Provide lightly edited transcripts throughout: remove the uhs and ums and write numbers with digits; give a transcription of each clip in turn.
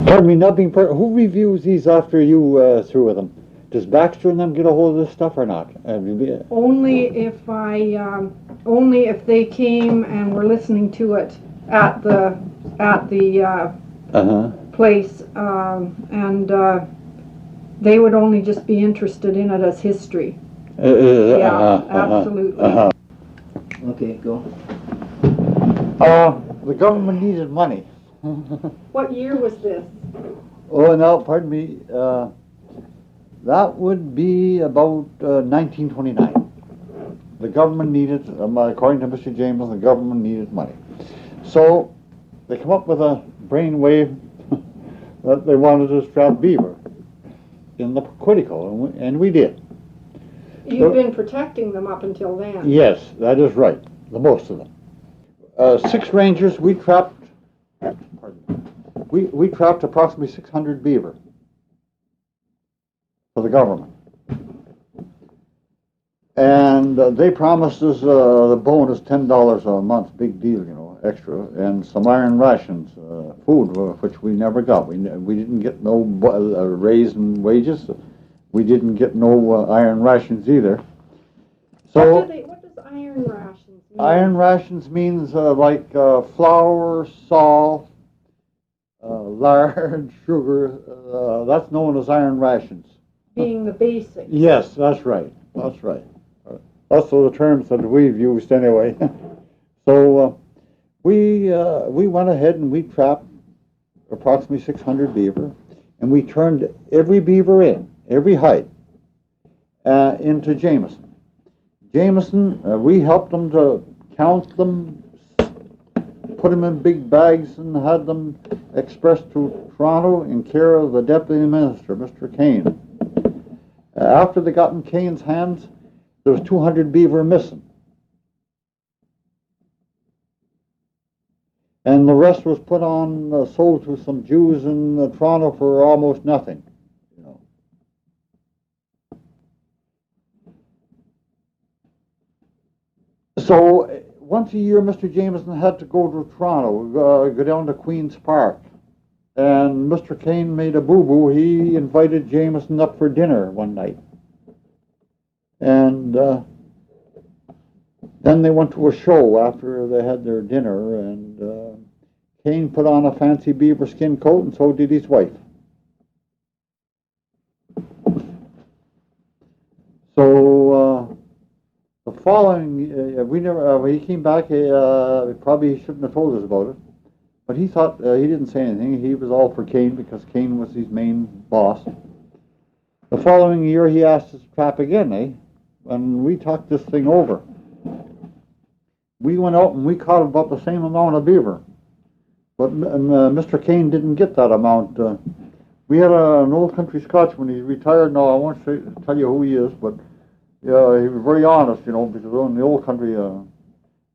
Pardon me, not being who reviews these after you through with them? Does Baxter and them get a hold of this stuff or not? Only if they came and were listening to it at the place, and they would only just be interested in it as history. Absolutely. Okay, go. The government needed money. What year was this? Oh, no, pardon me. That would be about 1929. The government needed, according to Mr. Jameson, the government needed money. So they come up with a brainwave that they wanted to trap beaver in the Quetico, and we did. You've been protecting them up until then. Yes, that is right. The most of them. 6 rangers, we trapped. Pardon me. We trapped approximately 600 beaver for the government. And they promised us the bonus $10 a month, big deal, you know, extra, and some iron rations, food, which we never got. We didn't get no raise in wages. We didn't get no iron rations either. So what does iron rations mean? Iron rations means like flour, salt, lard, sugar. That's known as iron rations. Being the basics. Yes, that's right. That's right. That's the terms that we've used anyway. So we went ahead and we trapped approximately 600 beaver, and we turned every beaver in, every hide, into Jameson. Jameson, we helped them to count them, put them in big bags, and had them expressed to Toronto in care of the Deputy Minister, Mr. Kane. After they got in Kane's hands, there was 200 beaver missing. And the rest was put on, sold to some Jews in Toronto for almost nothing. You know. So once a year, Mr. Jameson had to go to Toronto, go down to Queen's Park. And Mr. Kane made a boo-boo. He invited Jameson up for dinner one night. And then they went to a show after they had their dinner, and Kane put on a fancy beaver skin coat, and so did his wife. So the following, when he came back, probably he shouldn't have told us about it, but he thought, he didn't say anything. He was all for Kane because Kane was his main boss. The following year, he asked us to trap again, and we talked this thing over. We went out and we caught about the same amount of beaver, but Mr. Kane didn't get that amount. We had an old country Scotchman. He's retired now. I won't tell you who he is, but he was very honest, you know, because in the old country,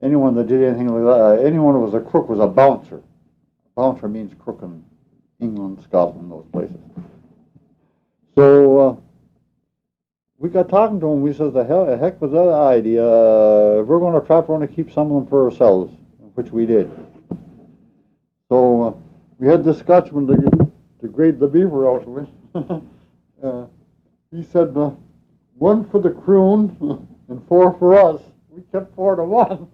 anyone that did anything like that, anyone who was a crook was a bouncer. Bouncer means crook in England, Scotland, those places. So we got talking to him. We said, the heck was that idea? If we're going to trap, we're going to keep some of them for ourselves, which we did. So we had this Scotchman to grade the beaver out of it. He said, 1 for the croon and 4 for us. We kept 4 to 1.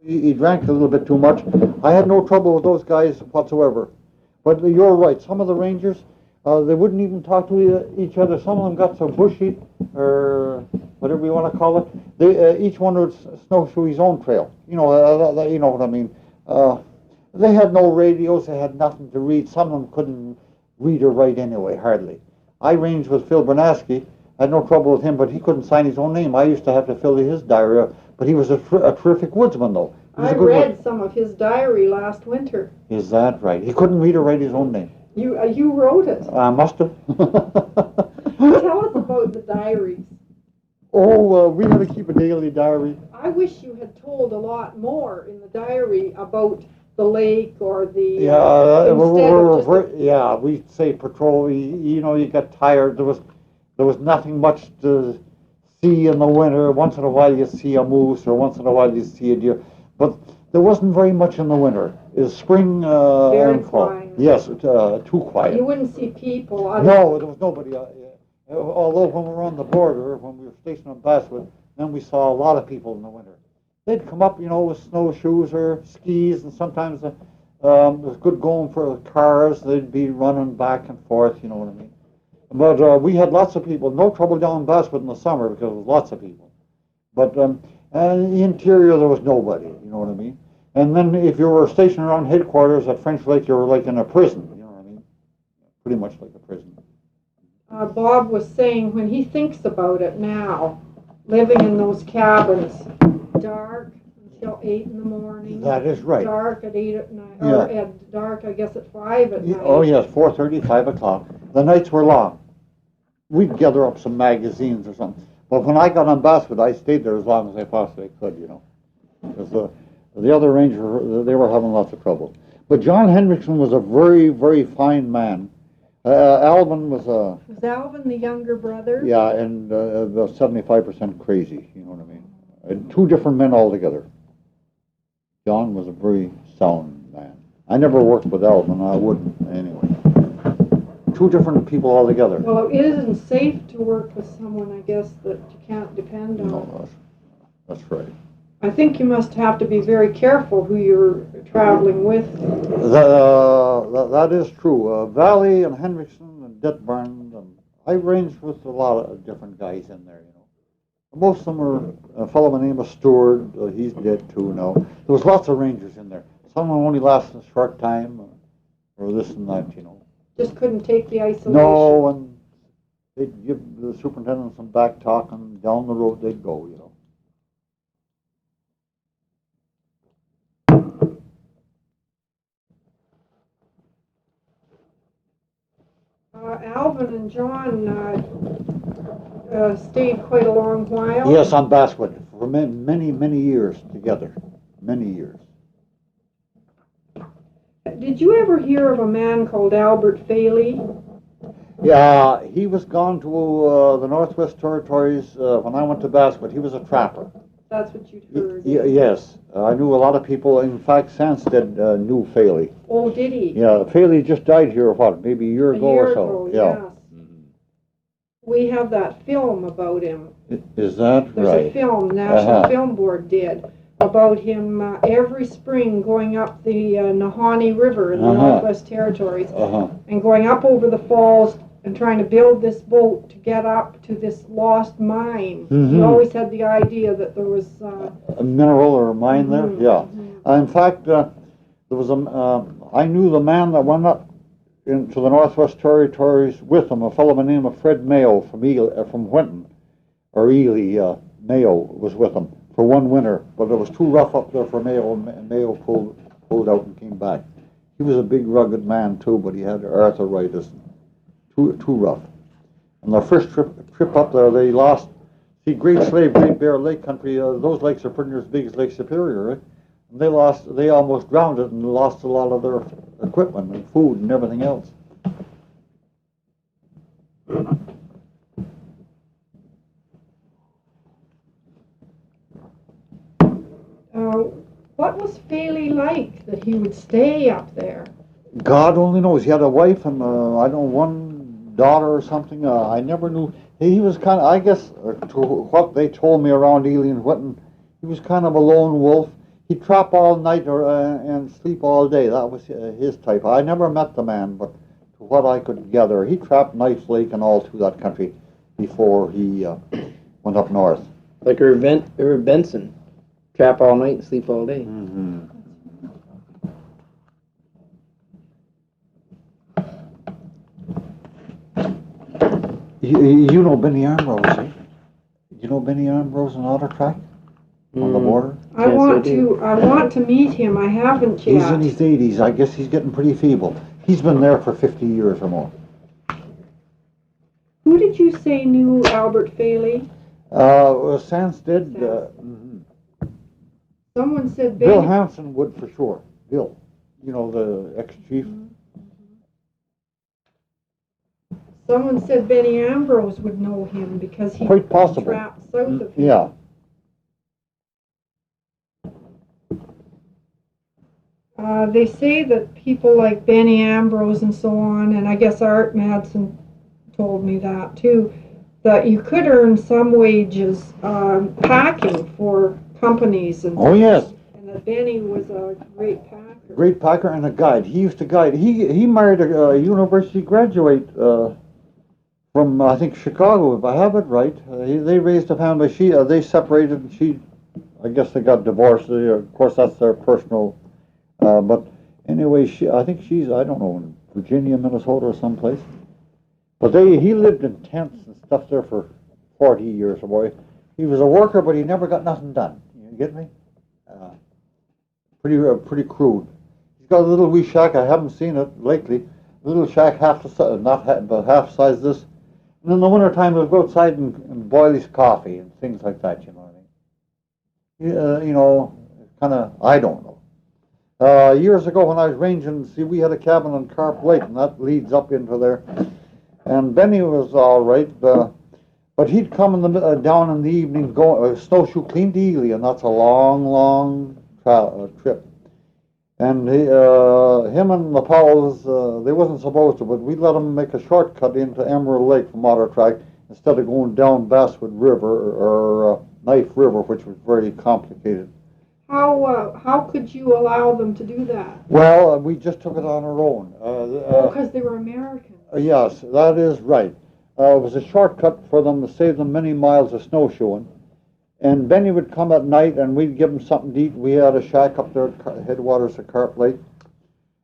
He drank a little bit too much. I had no trouble with those guys whatsoever. But you're right. Some of the rangers, they wouldn't even talk to each other. Some of them got so bushy, or whatever you want to call it. They, each one would snowshoe his own trail. You know what I mean. They had no radios. They had nothing to read. Some of them couldn't read or write anyway, hardly. I ranged with Phil Bernasky. I had no trouble with him, but he couldn't sign his own name. I used to have to fill his diary. But he was a terrific woodsman, though. I read some of his diary last winter. Is that right? He couldn't read or write his own name. You wrote it. I must have. Tell us about the diaries. Oh, we had to keep a daily diary. I wish you had told a lot more in the diary about the lake or the... Yeah, we'd say patrol. You got tired. There was nothing much to see in the winter. Once in a while you see a moose, or once in a while you see a deer. But there wasn't very much in the winter. is spring Very and fall. quiet. Yes, too quiet. You wouldn't see people. No, there was nobody. Although when we were on the border, when we were stationed on Basswood, then we saw a lot of people in the winter. They'd come up, with snowshoes or skis, and sometimes it was good going for cars. They'd be running back and forth, you know what I mean. But we had lots of people. No trouble down in Basswood in the summer because there was lots of people. But in the interior, there was nobody, you know what I mean. And then if you were stationed around headquarters at French Lake, you were like in a prison, you know what I mean. Pretty much like a prison. Bob was saying when he thinks about it now, living in those cabins, dark until 8 in the morning. That is right. Dark at 8 at night, Yeah. or at dark, I guess, at 5 at night. Oh yes, 4:30, 5 o'clock. The nights were long. We'd gather up some magazines or something. But when I got on Basswood, I stayed there as long as I possibly could, because the other rangers, they were having lots of trouble. But John Hendrickson was a very, very fine man. Alvin was a... Was Alvin the younger brother? Yeah, and about 75% crazy, you know what I mean? And two different men altogether. John was a very sound man. I never worked with Alvin, I wouldn't anyway. Two different people altogether. Well, it isn't safe to work with someone, I guess, that you can't depend on. No, that's right. I think you must have to be very careful who you're traveling with. That is true. Valley and Hendrickson and Detburn, and I ranged with a lot of different guys in there, Most of them are a fellow by the name of Stewart. He's dead too now. There was lots of rangers in there. Some of them only lasted a short time, or this and that, Just couldn't take the isolation. No, and they'd give the superintendent some back talk, and down the road they'd go, Alvin and John stayed quite a long while. Yes, on Basswood for many, many years together. Many years. Did you ever hear of a man called Albert Faley? Yeah, he was gone to the Northwest Territories when I went to Basswood. He was a trapper. That's what you'd heard. Yes, I knew a lot of people. In fact, Sandsted knew Faley. Oh, did he? Yeah, Faley just died here, maybe a year ago or so. Yes. We have that film about him. Is that There's right? a film National Film Board did about him every spring going up the Nahanni River in the Northwest Territories and going up over the falls and trying to build this boat to get up to this lost mine. He always had the idea that there was a mineral or a mine there. Yeah. In fact, there was I knew the man that went up into the Northwest Territories with him, a fellow by the name of Fred Mayo from Winton, or Ely. Mayo was with him for one winter, but it was too rough up there for Mayo, and Mayo pulled out and came back. He was a big, rugged man too, but he had arthritis. Too rough. And their first trip up there, they lost. See, Great Slave, Great Bear Lake country. Those lakes are pretty near as big as Lake Superior, right? And they almost drowned it and lost a lot of their equipment and food and everything else. What was Faley like that he would stay up there? God only knows. He had a wife and I don't know, one daughter or something. I never knew. He was kind of, I guess, to what they told me around Ely and Whitten, he was kind of a lone wolf. He'd trap all night and sleep all day. That was his type. I never met the man, but to what I could gather, he trapped Knife Lake and all through that country before he went up north. Like Irv Benson. Trap all night and sleep all day. Mm-hmm. You know Benny Ambrose, eh? You know Benny Ambrose in Otter Track on the border? I want to meet him. I haven't yet. He's in his 80s. I guess he's getting pretty feeble. He's been there for 50 years or more. Who did you say knew Albert Faley? Sandsted. Someone said Bill Hanson would for sure. Bill, the ex-chief. Someone said Benny Ambrose would know him because he Quite possible. trapped south of him. Yeah. They say that people like Benny Ambrose and so on, and I guess Art Madsen told me that too, that you could earn some wages packing for companies and Oh, yes. and that Benny was a great packer. Great packer and a guide. He used to guide. He married a university graduate from I think Chicago, if I have it right. They raised a family. They separated. And I guess they got divorced. Of course, that's their personal. But anyway, I think she's I don't know in Virginia, Minnesota, or someplace. But he lived in tents and stuff there for 40 years, boy. He was a worker, but he never got nothing done. You get me? Pretty crude. He's got a little wee shack. I haven't seen it lately. A little shack half the size, not half, but half size this. And in the wintertime, he'll go outside and boil his coffee and things like that. You know what I mean? Kind of. I don't know. Years ago, when I was ranging, see, we had a cabin on Carp Lake, and that leads up into there. And Benny was all right, but he'd come down in the evening, go snowshoe clean to Ely, and that's a long, long trip. And him and the Powells, they wasn't supposed to, but we let them make a shortcut into Emerald Lake from Otter Track instead of going down Basswood River or Knife River, which was very complicated. How could you allow them to do that? Well, we just took it on our own. Because they were Americans. Yes, that is right. It was a shortcut for them to save them many miles of snowshoeing. And Benny would come at night, and we'd give him something to eat. We had a shack up there at headwaters of Carp Lake,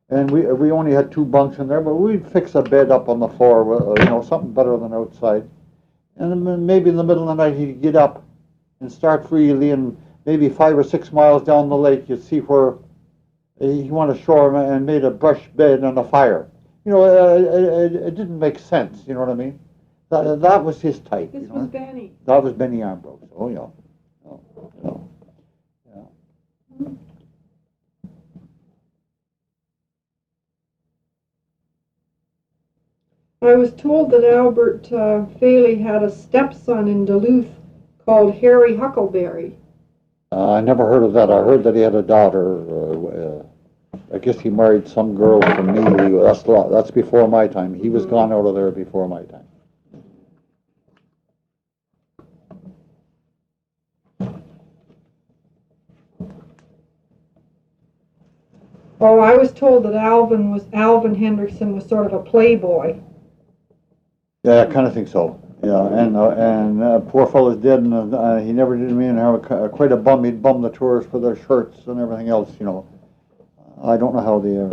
and we only had 2 bunks in there, but we'd fix a bed up on the floor, something better than outside. And then maybe in the middle of the night he'd get up and start freely, and maybe 5 or 6 miles down the lake you'd see where he went ashore and made a brush bed and a fire. It didn't make sense. You know what I mean? That was his type. This was Benny. That was Benny Ambrose. Oh yeah. I was told that Albert Faley had a stepson in Duluth called Harry Huckleberry. I never heard of that. I heard that he had a daughter. I guess he married some girl from me. That's before my time. He was gone out of there before my time. Oh, I was told that Alvin Hendrickson was sort of a playboy. Yeah, I kind of think so. Yeah, and poor fellow's dead, and he never did me and have quite a bum. He'd bum the tourists for their shirts and everything else. I don't know how they.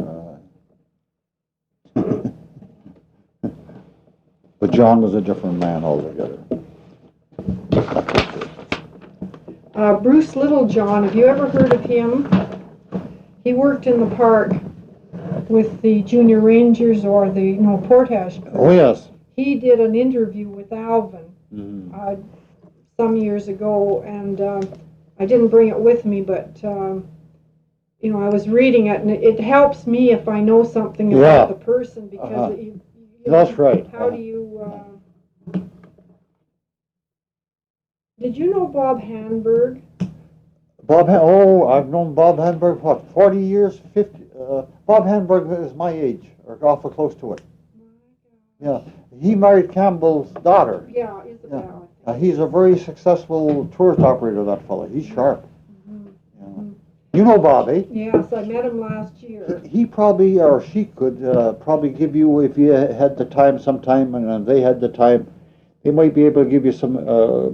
But John was a different man altogether. Bruce Littlejohn, have you ever heard of him? He worked in the park with the Junior Rangers or the Portage. Oh yes. He did an interview with Alvin some years ago, and I didn't bring it with me, but I was reading it, and it helps me if I know something about the person, because that's right. How do you? Did you know Bob Handberg? I've known Bob Handberg, 40 years, 50? Bob Handberg is my age, or awful close to it. Yeah, he married Campbell's daughter. Yeah, Isabel. Yeah. He's a very successful tourist operator, that fellow. He's sharp. Mm-hmm. Yeah. Mm-hmm. You know Bob, eh? Yes, I met him last year. He probably, or she could probably give you, if you had the time sometime, and they had the time, they might be able to give you some,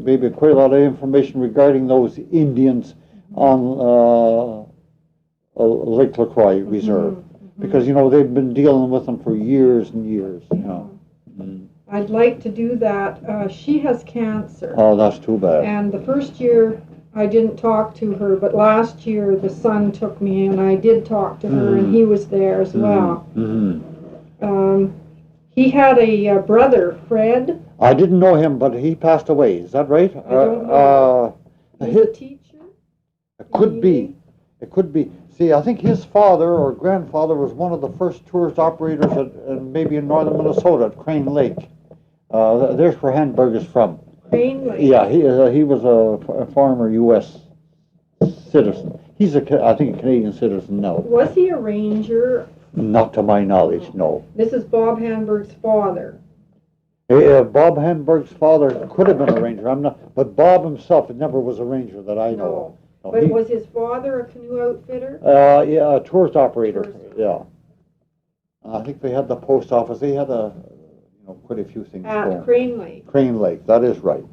maybe quite a lot of information regarding those Indians on Lake LaCroix Reserve, because they've been dealing with them for years and years. I'd like to do that. She has cancer. Oh, that's too bad. And the first year I didn't talk to her, but last year the son took me and I did talk to her, and he was there as well. He had a brother, Fred. I didn't know him, but he passed away. Is that right? I don't know. He's a teacher? It could be. It could be. See, I think his father or grandfather was one of the first tourist operators maybe in northern Minnesota at Crane Lake. There's where Handberg is from. Crane Lake? Yeah, he was a former U.S. citizen. He's I think, a Canadian citizen now. Was he a ranger? Not to my knowledge, no. This is Bob Hanberg's father. Bob Hamburg's father could have been a ranger. I'm not, but Bob himself never was a ranger that I know of. No, but was his father a canoe outfitter? Yeah, a tourist operator. Yeah. I think they had the post office. They had quite a few things going. At Crane Lake. Crane Lake, that is right.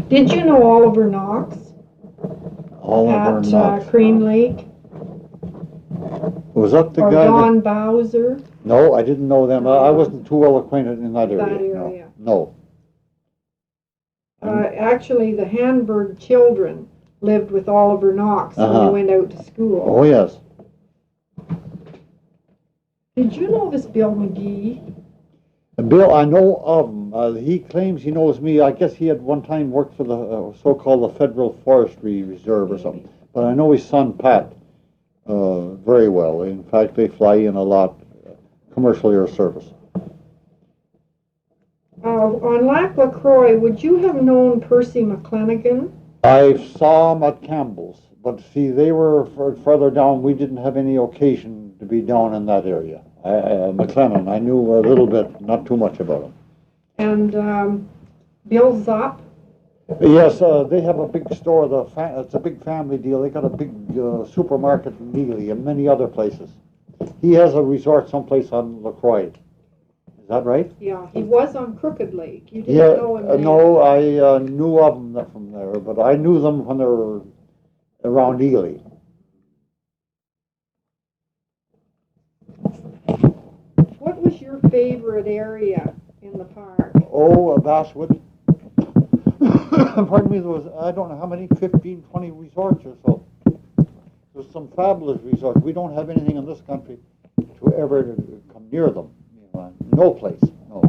Did you know Oliver Knox? Oliver Knox. At Crane Lake? Was that the or guy? Don Bowser? No, I didn't know them. I wasn't too well acquainted in that area. That area. No. Actually, the Hanberg children lived with Oliver Knox when they went out to school. Oh, yes. Did you know this Bill McGee? Bill, I know of him. He claims he knows me. I guess he had one time worked for the so-called the Federal Forestry Reserve or something. But I know his son, Pat, very well. In fact, they fly in a lot, commercial air service. On Lac La Croix, would you have known Percy McClenaghan? I saw him at Campbell's, but see, they were further down. We didn't have any occasion to be down in that area. McLennan, I knew a little bit, not too much about him. And Bill Zopp? Yes, they have a big store. It's a big family deal. They got a big supermarket in Neely and many other places. He has a resort someplace on La Croix. Is that right? Yeah, he was on Crooked Lake. You didn't know him then? No, I knew of them from there, but I knew them when they were around Ely. What was your favorite area in the park? Oh, Basswood. Pardon me, there was, I don't know how many, 15, 20 resorts or so. There's some fabulous resorts. We don't have anything in this country to ever come near them. No place, no.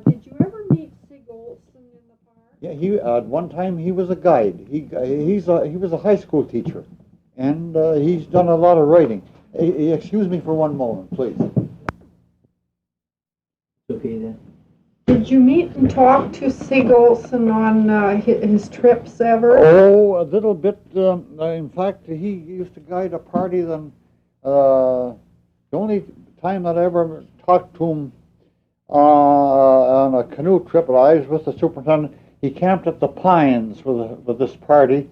Did you ever meet Sig Olson in the park? Yeah, at one time he was a guide. He was a high school teacher, and he's done a lot of writing. Excuse me for one moment, please. Okay then. Did you meet and talk to Sig Olson on his trips ever? Oh, a little bit. In fact, he used to guide a party. Then the only time that I ever talked to him on a canoe trip, I was with the superintendent. He camped at the Pines with this party.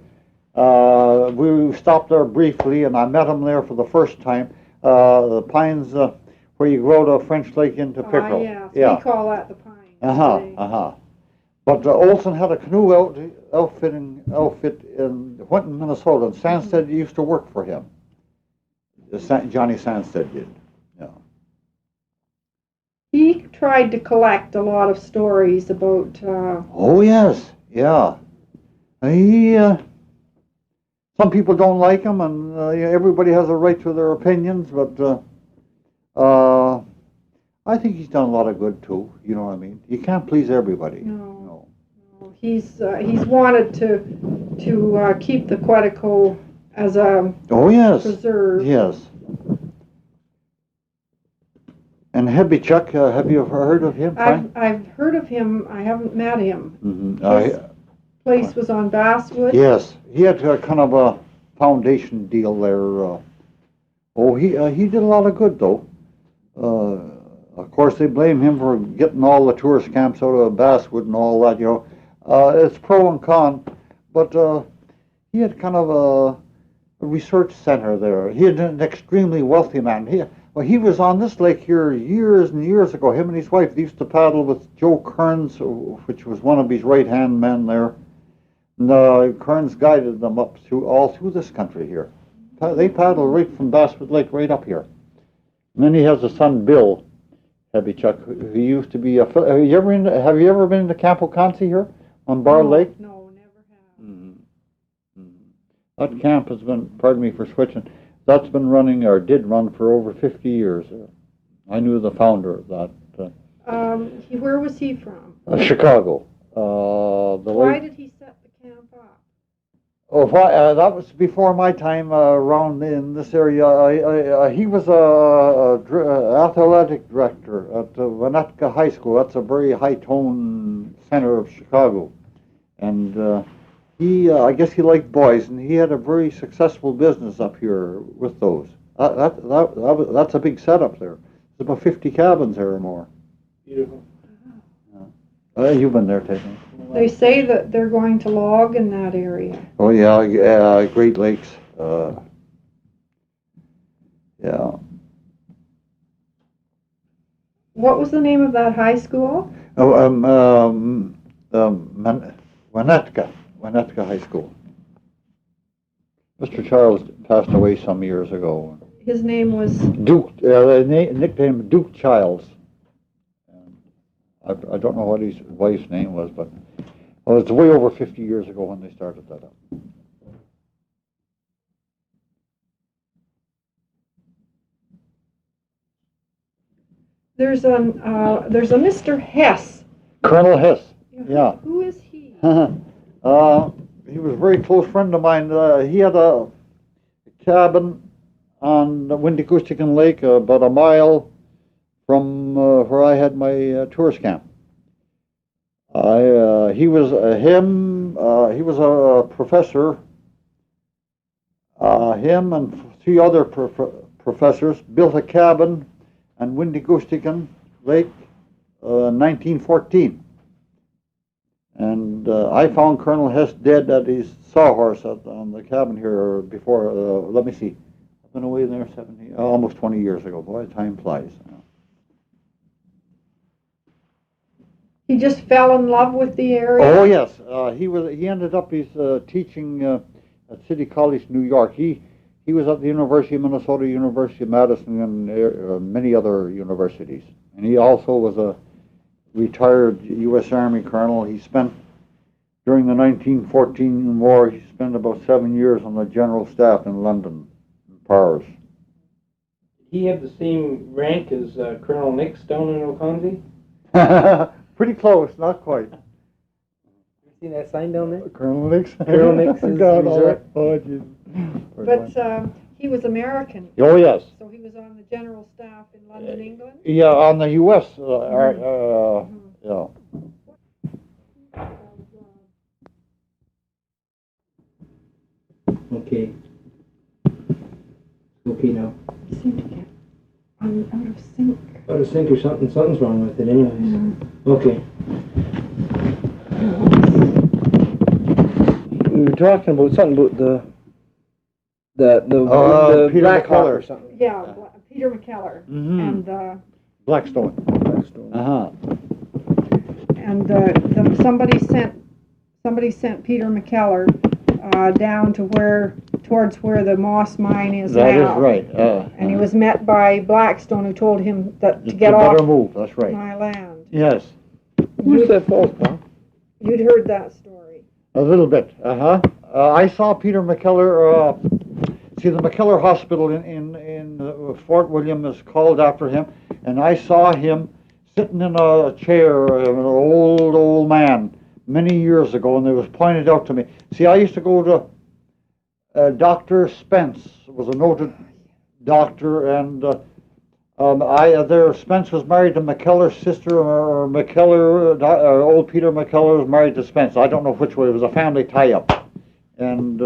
We stopped there briefly, and I met him there for the first time. The Pines, where you grow the French Lake into pickerel. Yeah. We call that the Pines. But Olson had a canoe outfit in Winton, Minnesota, and Sandsted used to work for him. Johnny Sandsted did. Yeah. He tried to collect a lot of stories about. Oh yes, yeah. He. Some people don't like him, and everybody has a right to their opinions. But I think he's done a lot of good too. You know what I mean? You can't please everybody. No. He's wanted to keep the Quetico as a preserve. Yes. And Hebichuk, have you heard of him? I've heard of him. I haven't met him. Mm-hmm. His place was on Basswood. Yes, he had kind of a foundation deal there. He did a lot of good though. Of course, they blame him for getting all the tourist camps out of Basswood and all that. It's pro and con, but he had kind of a research center there. He had an extremely wealthy man. He was on this lake here years and years ago. Him and his wife, they used to paddle with Joe Kearns, which was one of his right-hand men there. And Kearns guided them up all through this country here. They paddled right from Basswood Lake right up here. And then he has a son, Bill Hebichuk, who used to be a... Have you ever been to Camp O'Concy here on Bar Lake? No, never have. Mm-hmm. That camp has been, pardon me for switching, that's been running, or did run, for over 50 years. I knew the founder of that. Where was he from? Chicago. Why did he set the camp up? Oh, that was before my time around in this area. He was a athletic director at Winnetka High School. That's a very high-tone center of Chicago. And I guess he liked boys, and he had a very successful business up here with those. That's a big setup there. There's about 50 cabins there or more. Beautiful. You've been there, taking. They say that they're going to log in that area. Oh yeah, Great Lakes. Yeah. What was the name of that high school? Oh, Winnetka High School. Mr. Charles passed away some years ago. His name was Duke, nickname Duke Childs. I don't know what his wife's name was, but it's way over 50 years ago when they started that up. there's a Mr. Hess. Colonel Hess. Yeah. Who is he? He was a very close friend of mine. He had a cabin on Windy-Goostican Lake, about a mile from where I had my tourist camp. He was a professor. Him and three other professors built a cabin on Windy-Goostican Lake, 1914. And I found Colonel Hess dead at his sawhorse on the cabin here before. Let me see. I've been away there almost 20 years ago. Boy, time flies. He just fell in love with the area. Oh yes, he ended up teaching at City College, New York. He was at the University of Minnesota, University of Madison, and many other universities. And he also was a retired U.S. Army colonel. He spent during the 1914 war. He spent about 7 years on the general staff in London, Paris. He had the same rank as Colonel Nix down in Oconee? Pretty close, not quite. You see that sign down there? Colonel Nix. Colonel Nix's resort. Oh, geez. But he was American. Oh yes. So he was on the general staff in London, England? Yeah, on the U.S. Yeah. Okay. Okay now. You seem to get out of sync. Out of sync or something. Something's wrong with it anyways. Okay. We were talking about something about the Peter Black Hawk McKellar. or something. Yeah, Peter McKellar. Mm-hmm. And Blackstone. Uh-huh. and somebody sent Peter McKellar down to towards where the Moss mine is That now. is right. And he was met by Blackstone, who told him that to get better off move. That's right. my land. Yes. Where's that falls, Paul? You'd heard that story. A little bit. I saw Peter McKellar. See, the McKellar Hospital in Fort William is called after him, and I saw him sitting in a chair, an old man, many years ago, and it was pointed out to me. See, I used to go to Dr. Spence, was a noted doctor, and Spence was married to McKellar's sister, or McKellar, old Peter McKellar was married to Spence. I don't know which way. It was a family tie-up, and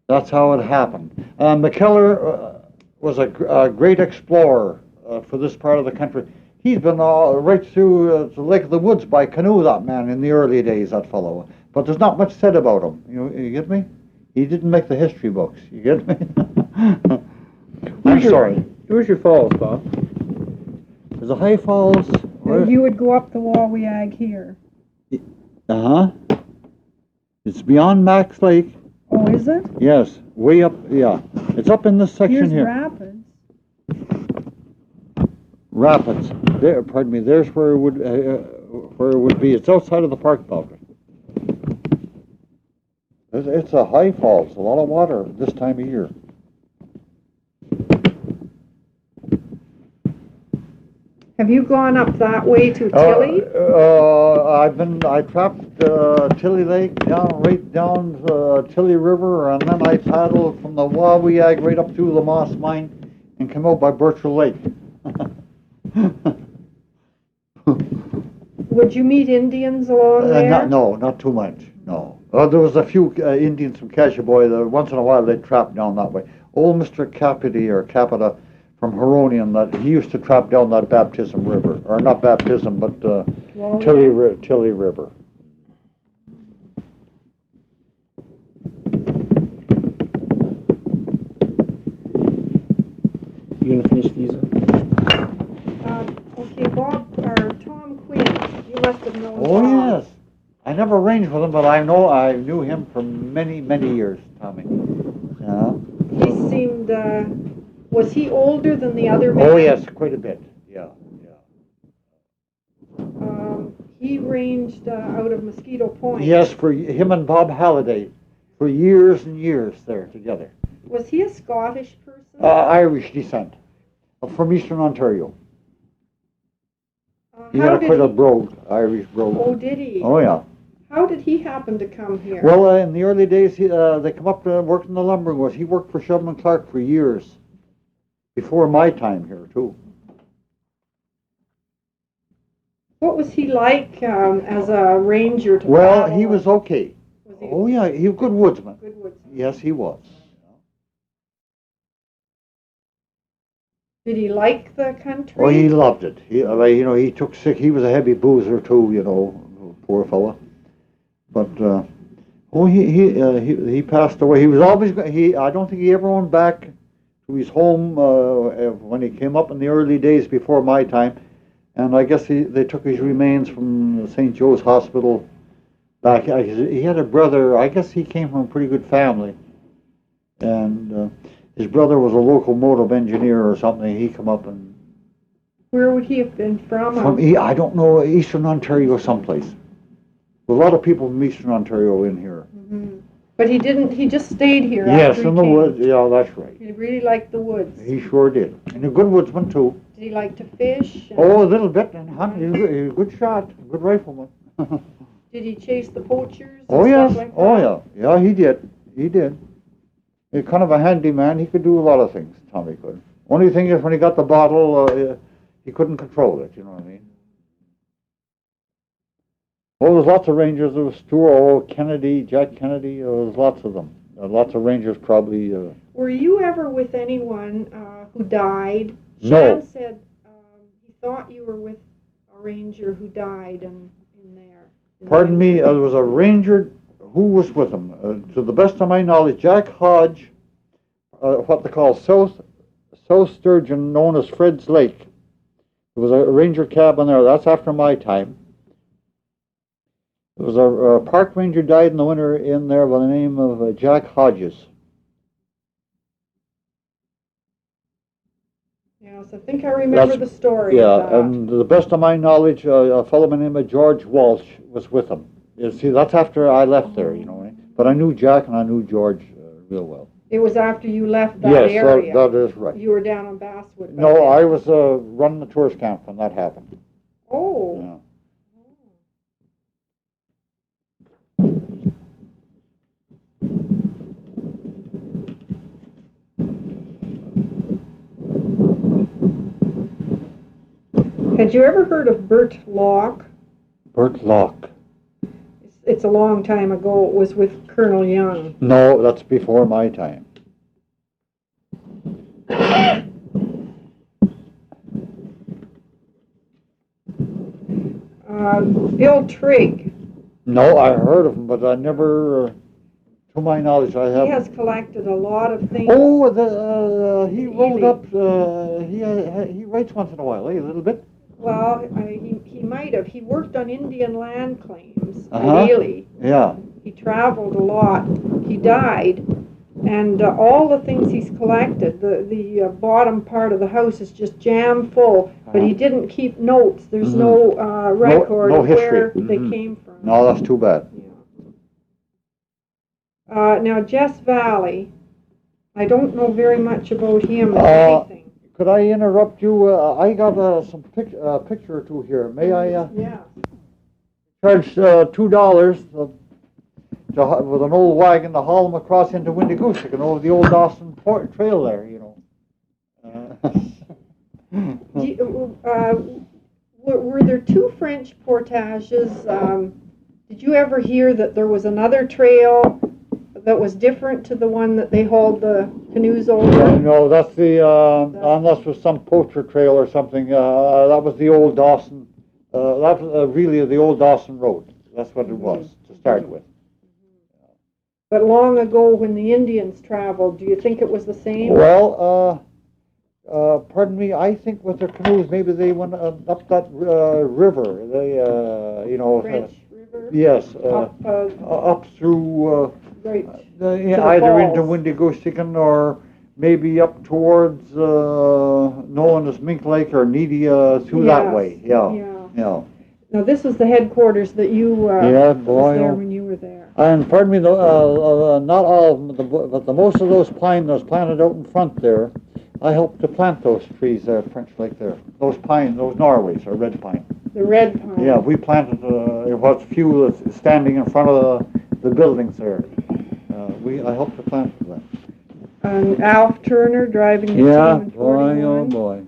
that's how it happened. McKellar was a great explorer for this part of the country. He's been right through the Lake of the Woods by canoe, that man, in the early days, that fellow. But there's not much said about him. You get me? He didn't make the history books. You get me? I'm sorry. Where's your falls, Bob? There's a high falls. You would go up the Wallweag here. Uh-huh. It's beyond Max Lake. Oh, is it? Yes, way up, yeah. It's up in this section Here's here. Rapids. Rapids. There, pardon me, there's where it would be. It's outside of the park boundary. It's a high falls, a lot of water this time of year. Have you gone up that way to Tilly? I trapped Tilly Lake right down Tilly River, and then I paddled from the Wawiag right up through the Moss Mine and come out by Birchall Lake. Would you meet Indians along there? No, not too much, no. There was a few Indians from Cashaboy. Once in a while they'd trap down that way. Old Mr. Capita from Huronian, that he used to trap down that Baptism River, or not Baptism, but Tilly River. You gonna finish these? Okay, Bob or Tom Quinn. You must have known. Oh Bob. yes, I never arranged with him, but I knew him for many years, Tommy. Yeah. He seemed. Was he older than the other men? Oh yes, quite a bit. Yeah. He ranged out of Mosquito Point. Yes, for him and Bob Halliday, for years and years there together. Was he a Scottish person? Irish descent, from Eastern Ontario. He How had did quite a he- brogue, Irish brogue. Oh, did he? Oh yeah. How did he happen to come here? Well, in the early days, they come up to work in the lumbering works. He worked for Shubman Clark for years, before my time here too. What was he like as a ranger to Well, paddle? he was okay. Was he Oh yeah, he was a good woodsman. good woodsman? Yes, he was. Did he like the country? Oh, he loved it. He took sick. He was a heavy boozer too. Poor fella. But he passed away. He was always. I don't think he ever went back to his home when he came up in the early days before my time. And I guess they took his remains from St. Joe's Hospital back. He had a brother. I guess he came from a pretty good family, and his brother was a locomotive engineer or something. He come up and Where would he have been from? I don't know, Eastern Ontario someplace. A lot of people from Eastern Ontario in here. Mm-hmm. But he didn't. He just stayed here. Yes, after in he the came. woods. Yeah, that's right. He really liked the woods. He sure did. And a good woodsman too. Did he like to fish? Oh, a little bit and hunt. He was a good shot, good rifleman. Did he chase the poachers? And Oh yes, stuff like that? oh yeah, he did. He's kind of a handy man. He could do a lot of things. Tommy could. Only thing is, when he got the bottle, he couldn't control it. You know what I mean? Well, there's lots of rangers. There was Stuart Kennedy, Jack Kennedy. There was lots of them. Lots of rangers probably. Were you ever with anyone who died? No. Shan said he thought you were with a ranger who died in there. Pardon me. There was a ranger who was with him. To the best of my knowledge, Jack Hodge, what they call South Sturgeon, known as Fred's Lake. There was a ranger cabin there. That's after my time. There was a park ranger died in the winter in there by the name of Jack Hodges. Yes, I think I remember the story. Yeah, of that. and to the best of my knowledge, a fellow by the name of George Walsh was with him. You see, that's after I left there, you know. But I knew Jack and I knew George real well. It was after you left that Yes, area. that is right. You were down on Basswood. by No, then. I was running the tourist camp when that happened. Oh. Yeah. Had you ever heard of Bert Locke? Bert Locke. It's a long time ago. It was with Colonel Young. No, that's before my time. Bill Trigg. No, I heard of him, but I never, to my knowledge, I He haven't. has collected a lot of things. Oh, he wrote Ely. up. He writes once in a while, a little bit. Well, he might have. He worked on Indian land claims Uh-huh. at Ely. Yeah. He traveled a lot. He died, and all the things he's collected, the bottom part of the house is just jam full. But he didn't keep notes. There's no record no of history. where they Mhm. came from. No, that's too bad. Yeah. Now Jess Valley, I don't know very much about him. If Uh, anything. could I interrupt you? I got some picture or two here. May I Yeah. charge $2 with an old wagon to haul them across into Windigooshick and over the old Dawson Port Trail there, you know. Were there two French portages? Did you ever hear that there was another trail that was different to the one that they hauled the canoes over? No, that's unless it was some poacher trail or something. That was the old Dawson. That was really the old Dawson Road. That's what it was to start with. But long ago, when the Indians traveled, do you think it was the same? Well, pardon me, I think with their canoes, maybe they went up that river. They, French River? Yes, Up, up through right. either into falls. Windigoshticken or maybe up towards known as Mink Lake or Needy through that way. Yeah. Now, this was the headquarters that you Yeah, was boy, there oh. when you were there. And pardon me, not all of them, but the most of those pine that was planted out in front there, I helped to plant those trees there at French Lake there. Those pine, those Norways or red pine. The red pine. Yeah, we planted it was few that's standing in front of the buildings there. I helped to plant them. And Alf Turner driving the Yeah, team in boy, 41. oh boy. And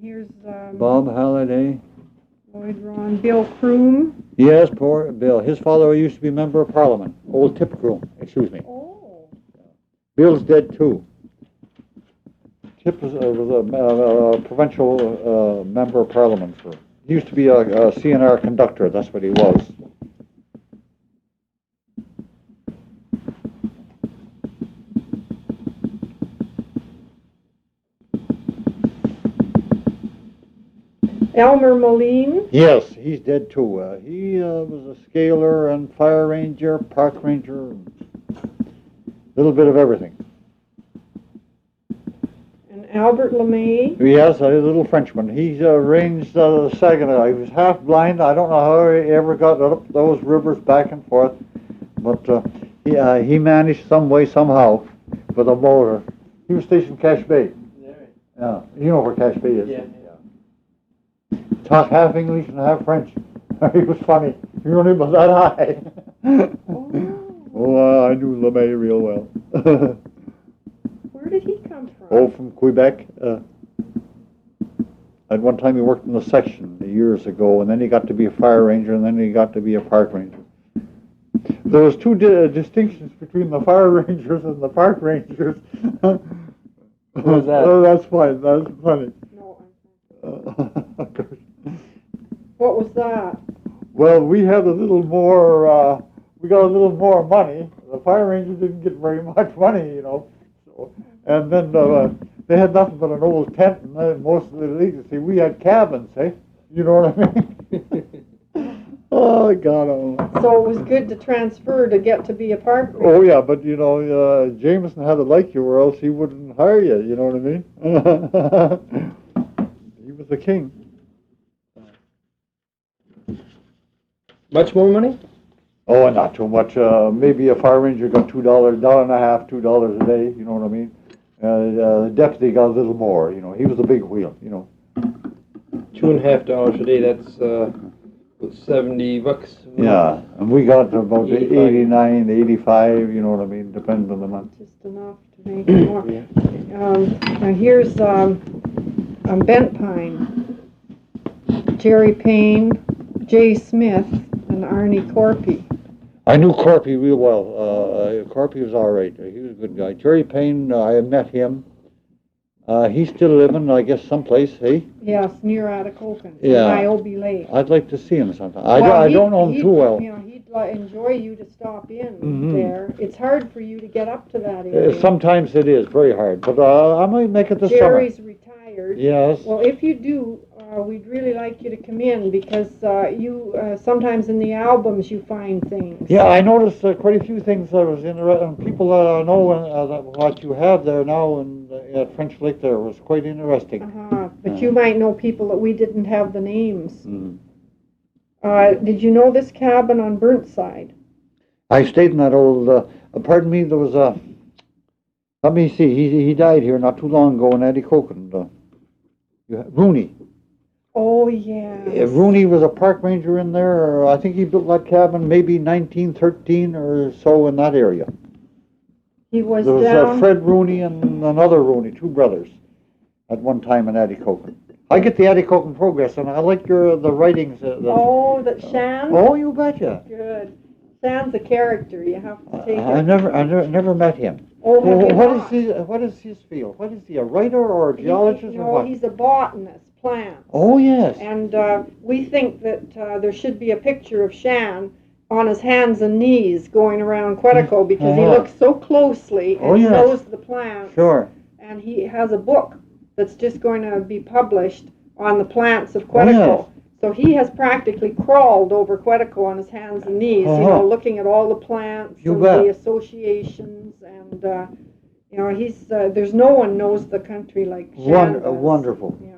here's Bob Halliday. Lloyd Ron, Bill Kroom. Yes, poor Bill. His father used to be member of Parliament. Old Tip Groom, excuse me. Oh. Bill's dead too. Tip was a provincial member of Parliament. He used to be a CNR conductor. That's what he was. Elmer Moline. Yes, he's dead too. He was a scaler and fire ranger, park ranger, a little bit of everything. And Albert LeMay. Yes, a little Frenchman. He's ranged Saginaw. He was half blind. I don't know how he ever got up those rivers back and forth, but he managed some way, somehow, with a motor. He was stationed Cache Bay. Yeah, you know where Cache Bay is. Yeah. Talk half English and half French. He was funny. He only was that high. I knew LeMay real well. Where did he come from? Oh, from Quebec. At one time he worked in the section years ago, and then he got to be a fire ranger, and then he got to be a park ranger. There was two distinctions between the fire rangers and the park rangers. What was that? Oh, that's fine. That's funny. No, what was that? Well, we had a little more. We got a little more money. The fire rangers didn't get very much money, you know. So, and then they had nothing but an old tent, and then most of the leagues, see, we had cabins, eh? You know what I mean? Oh, God. Oh. So it was good to transfer to get to be a park ranger. Oh, yeah, but, you know, Jameson had to like you or else he wouldn't hire you, you know what I mean? He was the king. Much more money? Oh, not too much. Maybe a fire ranger got $2.50, $2 a day, you know what I mean? The deputy got a little more, you know. He was a big wheel, you know. $2.50 a day, that's $70. Yeah, and we got about 85. 89, 85, you know what I mean, depending on the month. Just enough to make it more. Now here's Bent Pine, Jerry Payne, Jay Smith, and Arnie Corpy. I knew Corpy real well. Corpy was all right. He was a good guy. Jerry Payne, I met him. He's still living, I guess, someplace, hey? Yes, near Atikokan, Yeah. Niobe Lake. I'd like to see him sometime. Well, I don't know him too well. You know, he'd enjoy you to stop in Mhm. there. It's hard for you to get up to that area. Sometimes it is very hard, but I might make it this Jerry's retired. summer. Yes. Well, if you do, we'd really like you to come in because you sometimes in the albums you find things. Yeah, I noticed quite a few things that was interesting. People know that what you have there now at French Lake there was quite interesting. But you might know people that we didn't have the names. Mm. Did you know this cabin on Burnside? I stayed in that old, pardon me, there was Let me see. He died here not too long ago in Atikokan. Rooney. Oh, yeah. Rooney was a park ranger in there. I think he built that cabin maybe 1913 or so in that area. He was There was down. Fred Rooney and another Rooney, two brothers, at one time in Atikokan. I get the Atikokan Progress, and I like the writings. That Shan? Oh, you betcha. Good. Shan's a character. You have to take I it. never met him. Oh, have you not? What is his field? What is he, a writer or a geologist or No, what? he's a botanist, plants. Oh, yes. And we think that there should be a picture of Shan on his hands and knees going around Quetico because he looks so closely and knows the plants. Sure. And he has a book that's just going to be published on the plants of Quetico. Yes. So he has practically crawled over Quetico on his hands and knees, looking at all the plants and the associations, and he's there's no one knows the country like Shan does. Wonderful. Yeah.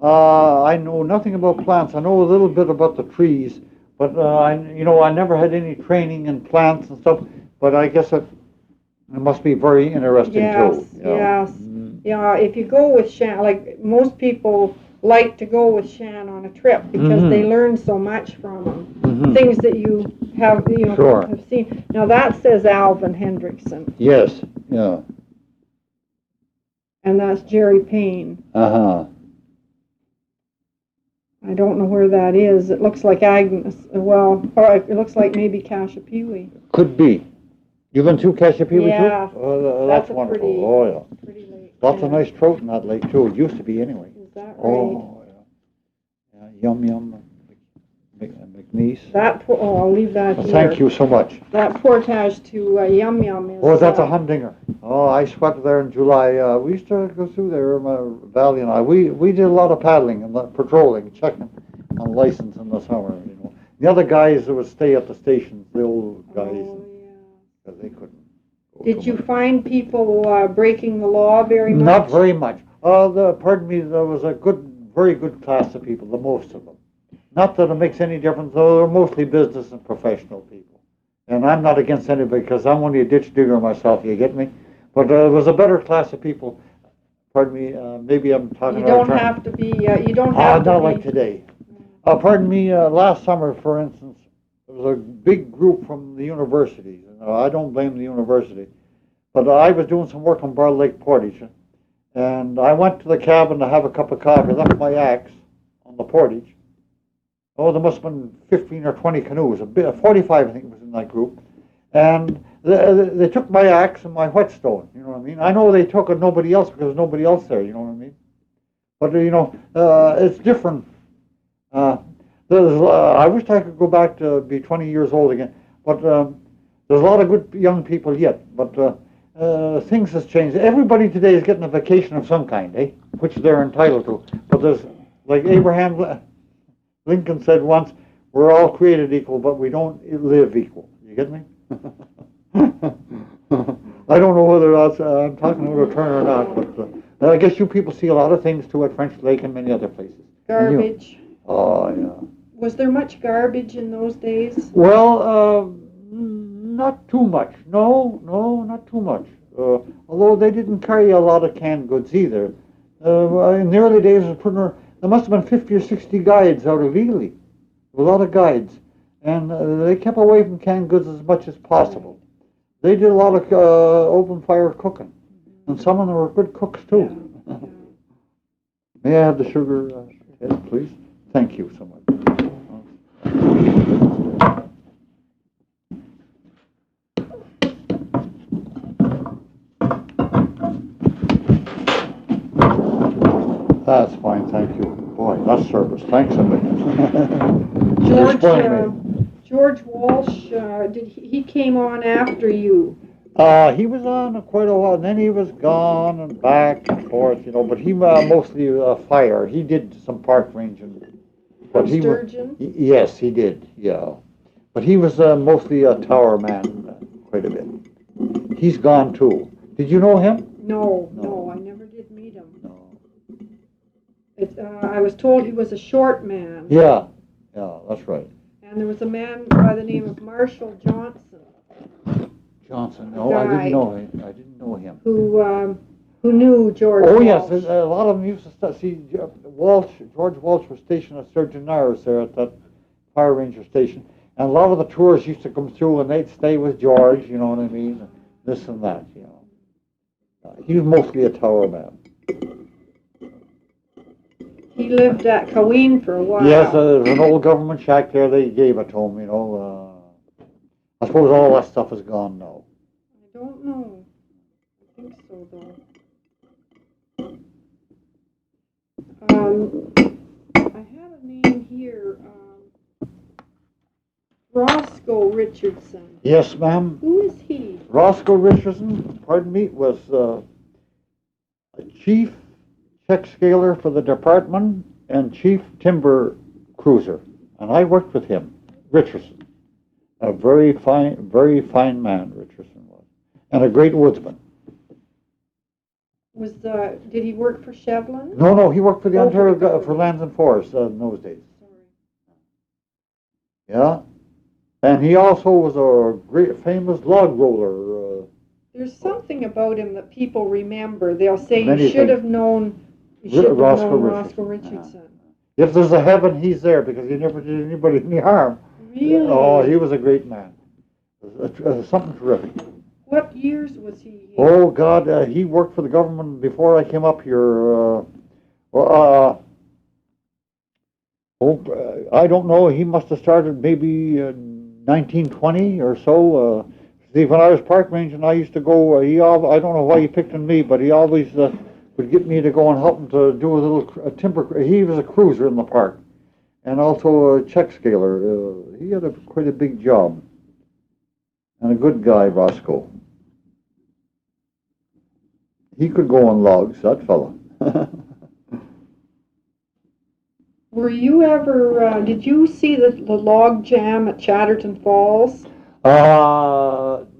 I know nothing about plants. I know a little bit about the trees, but I never had any training in plants and stuff. But I guess it must be very interesting too. Yes. Yeah. If you go with Shan, like most people like to go with Shan on a trip because they learn so much from him. Things that you have have seen. Now that says Alvin Hendrickson. Yes. Yeah. And that's Jerry Payne. I don't know where that is. It looks like Agnes. Well, or it looks like maybe Kashapewi. Could be. You've been through Kashapewi too? Yeah. Oh, that's wonderful. Oh, yeah. Pretty lake. Lots of nice trout in that lake too. It used to be anyway. Is that right? Oh, yeah. Yum Yum. McNeese. I'll leave that here. Thank you so much. That portage to Yum Yum is... Oh, that's a humdinger. Oh, I swept there in July. We used to go through there, Valley and I. We did a lot of paddling and patrolling, checking on license in the summer, The other guys that would stay at the stations, the old guys, because they couldn't. Did you find people breaking the law very much? Not very much. Pardon me, there was a very good class of people, the most of them. Not that it makes any difference, though they're mostly business and professional people. And I'm not against anybody because I'm only a ditch digger myself, you get me? But it was a better class of people. Pardon me, maybe I'm talking about... You don't have to be... you don't have to not be... like today. Pardon me, last summer, for instance, there was a big group from the universities. I don't blame the university. But I was doing some work on Bar Lake Portage. And I went to the cabin to have a cup of coffee, left my axe on the portage. Oh, there must have been 15 or 20 canoes, 45 I think was in that group. And they took my axe and my whetstone, you know what I mean? I know they took it, nobody else, because there's nobody else there, you know what I mean? But, it's different. I wish I could go back to be 20 years old again. But there's a lot of good young people yet. But things has changed. Everybody today is getting a vacation of some kind, which they're entitled to. But there's, like Abraham Lincoln said once, we're all created equal, but we don't live equal. You get me? I don't know whether that's, I'm talking about a turn or not, but I guess you people see a lot of things too at French Lake and many other places. Garbage. Oh, yeah. Was there much garbage in those days? Well, not too much. No, not too much. Although they didn't carry a lot of canned goods either. In the early days, there must have been 50 or 60 guides out illegally. A lot of guides. And they kept away from canned goods as much as possible. They did a lot of open fire cooking. And some of them were good cooks, too. May I have the sugar, Ed, please? Thank you so much. That's fine, thank you. Boy, that's service. Thanks a million. George Walsh, he came on after you? He was on quite a while, and then he was gone and back and forth, but he mostly fire. He did some park ranging. But Sturgeon? Yes, he did, yeah. But he was mostly a tower man quite a bit. He's gone too. Did you know him? No, I never did meet him. No. I was told he was a short man. Yeah, that's right. And there was a man by the name of Marshall Johnson. Johnson. No, I Guy. didn't know him. I didn't know him. Who knew George Oh Walsh. yes, a lot of them used to see George Walsh was stationed at Sturgeon Narrows there at that fire ranger station, and a lot of the tourists used to come through and they'd stay with George. You know what I mean? This and that. You know, he was mostly a tower man. He lived at Colleen for a while. Yes, there's an old government shack there. They gave it to him. You know, I suppose all that stuff is gone now. I don't know. I think so, though. I had a name here. Roscoe Richardson. Yes, ma'am. Who is he? Roscoe Richardson, pardon me, was a chief check scaler for the department and chief timber cruiser, and I worked with him. Richardson, a very fine man. Richardson was, and a great woodsman. Did he work for Shevlin? No, he worked for the Oh, Ontario for Lands and Forests in those days. Sorry. Yeah, and he also was a great famous log roller. There's something about him that people remember. They'll say Many you should things. have known. You should have Roscoe known Richardson. Roscoe Richardson. If there's a heaven, he's there because he never did anybody any harm. Really? Oh, he was a great man. Something terrific. What years was he here? Oh God, he worked for the government before I came up here. I don't know. He must have started maybe 1920 or so. See, when I was park ranger, and I used to go. I don't know why he picked on me, but he always would get me to go and help him to do a little timber. He was a cruiser in the park, and also a check scaler. He had quite a big job, and a good guy, Roscoe. He could go on logs, that fella. Were you ever? Did you see the log jam at Chatterton Falls?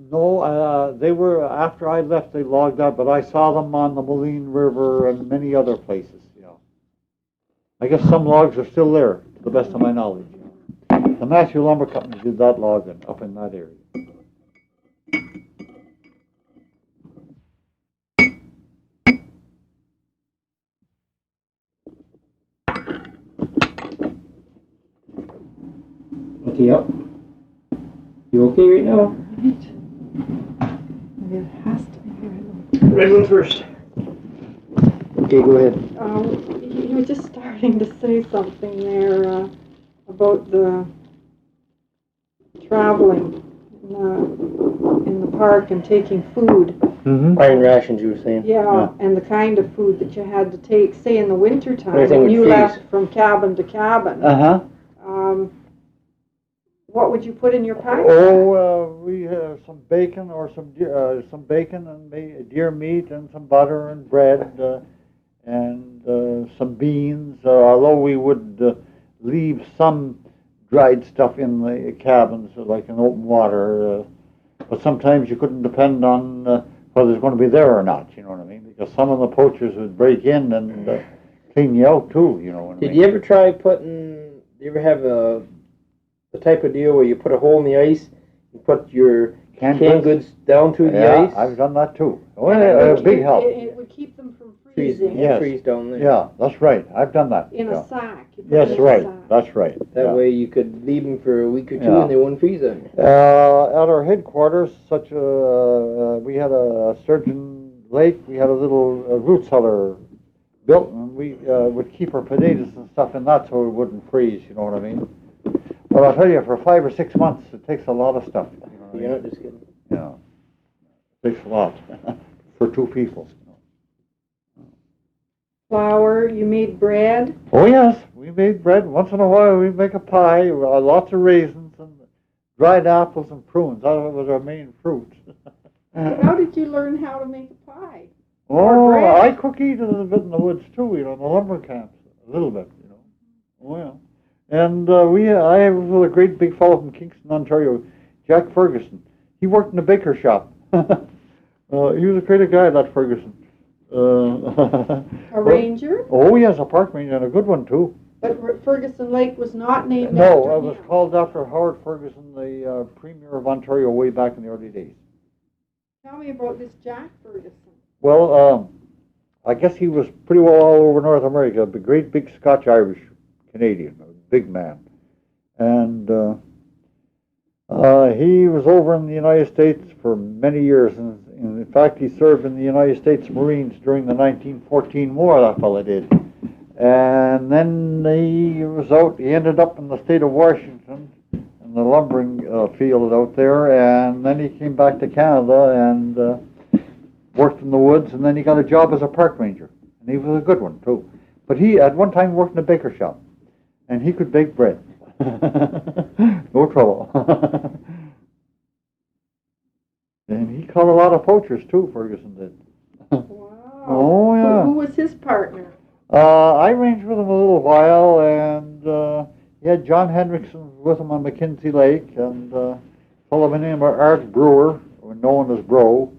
No, they were, after I left, they logged out, but I saw them on the Moline River and many other places, you know. I guess some logs are still there, to the best of my knowledge. You know. The Matthew Lumber Company did that logging up in that area. Okay, up. You okay right now? It has to be. Red one first. Okay, go ahead. You were just starting to say something there about the traveling in the park and taking food. Mm-hmm. Iron rations, you were saying. Yeah, and the kind of food that you had to take, say in the wintertime, Everything when would you freeze. left from cabin to cabin. Uh-huh. What would you put in your pack? Oh, we have some bacon or some bacon and deer meat and some butter and bread and some beans. Although we would leave some dried stuff in the cabins, like in open water, but sometimes you couldn't depend on whether it's going to be there or not. You know what I mean? Because some of the poachers would break in and clean you out too. You know what I mean? Did you ever try putting? Do you ever have the type of deal where you put a hole in the ice, you put your canned goods down through the ice? Yeah, I've done that too. Well, big help. It would keep them from freezing. Yes. Freeze down there. Yeah, that's right. I've done that. In yeah. a sack. You put Yes, it in a right. sack. That's right. That yeah. way you could leave them for a week or two Yeah. and they wouldn't freeze on you. At our headquarters, we had a Sturgeon Lake. We had a little root cellar built, and we would keep our potatoes and stuff in that so it wouldn't freeze. You know what I mean? But I'll tell you, for 5 or 6 months, it takes a lot of stuff. You know what I You're mean? not just kidding. Yeah, it takes a lot for 2 people. Flour, you made bread. Oh yes, we made bread. Once in a while, we make a pie. Lots of raisins and dried apples and prunes. That was our main fruit. How did you learn how to make a pie? Oh, bread. I cook eat a little bit in the woods too. You know, in the lumber camps, a little bit. You know. Well, and I was with a great big fellow from Kingston, Ontario, Jack Ferguson. He worked in a baker shop. He was a great guy, that Ferguson. A ranger? Oh yes, a park ranger and a good one too. But Ferguson Lake was not named No, after it was him. called after Howard Ferguson, the Premier of Ontario, way back in the early days. Tell me about this Jack Ferguson. Well, I guess he was pretty well all over North America, a great big Scotch-Irish Canadian, a big man. And he was over in the United States for many years. And in fact, he served in the United States Marines during the 1914 war, that fella did. And then he was out, he ended up in the state of Washington, in the lumbering field out there, and then he came back to Canada and worked in the woods, and then he got a job as a park ranger. And he was a good one, too. But he, at one time, worked in a baker shop, and he could bake bread. No trouble. And he caught a lot of poachers, too, Ferguson did. Wow. Oh, yeah. Who was his partner? I ranged with him a little while, and he had John Hendrickson with him on McKenzie Lake, and a fellow by the name of Art Brewer, known as Bro,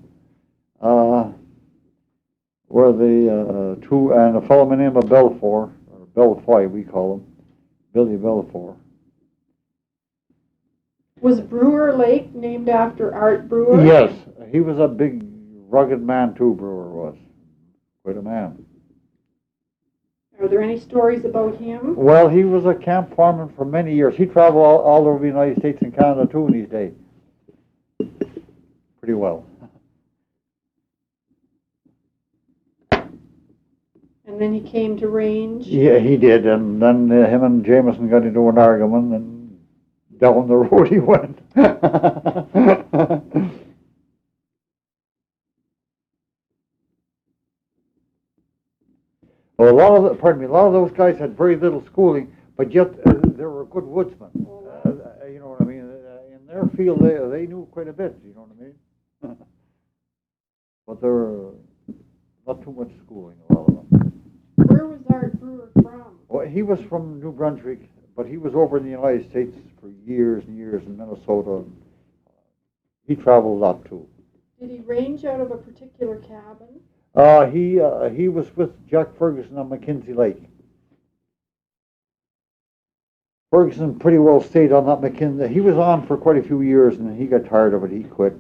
were the two, and a fellow by the name of Belfour, or Belfoy we call him, Billy Belfour. Was Brewer Lake named after Art Brewer? Yes, he was a big, rugged man too, Brewer was. Quite a man. Are there any stories about him? Well, he was a camp foreman for many years. He traveled all over the United States and Canada too in these days. Pretty well. And then he came to range? Yeah, he did. And then him and Jameson got into an argument, and down the road he went. Well, a lot of those guys had very little schooling, but yet they were good woodsmen. You know what I mean? In their field, they knew quite a bit. You know what I mean? But there were not too much schooling. A lot of them. Where was Art Brewer from? Well, he was from New Brunswick, but he was over in the United States for years and years in Minnesota. He traveled a lot too. Did he range out of a particular cabin? He was with Jack Ferguson on McKenzie Lake. Ferguson pretty well stayed on that McKenzie. He was on for quite a few years, and he got tired of it. He quit.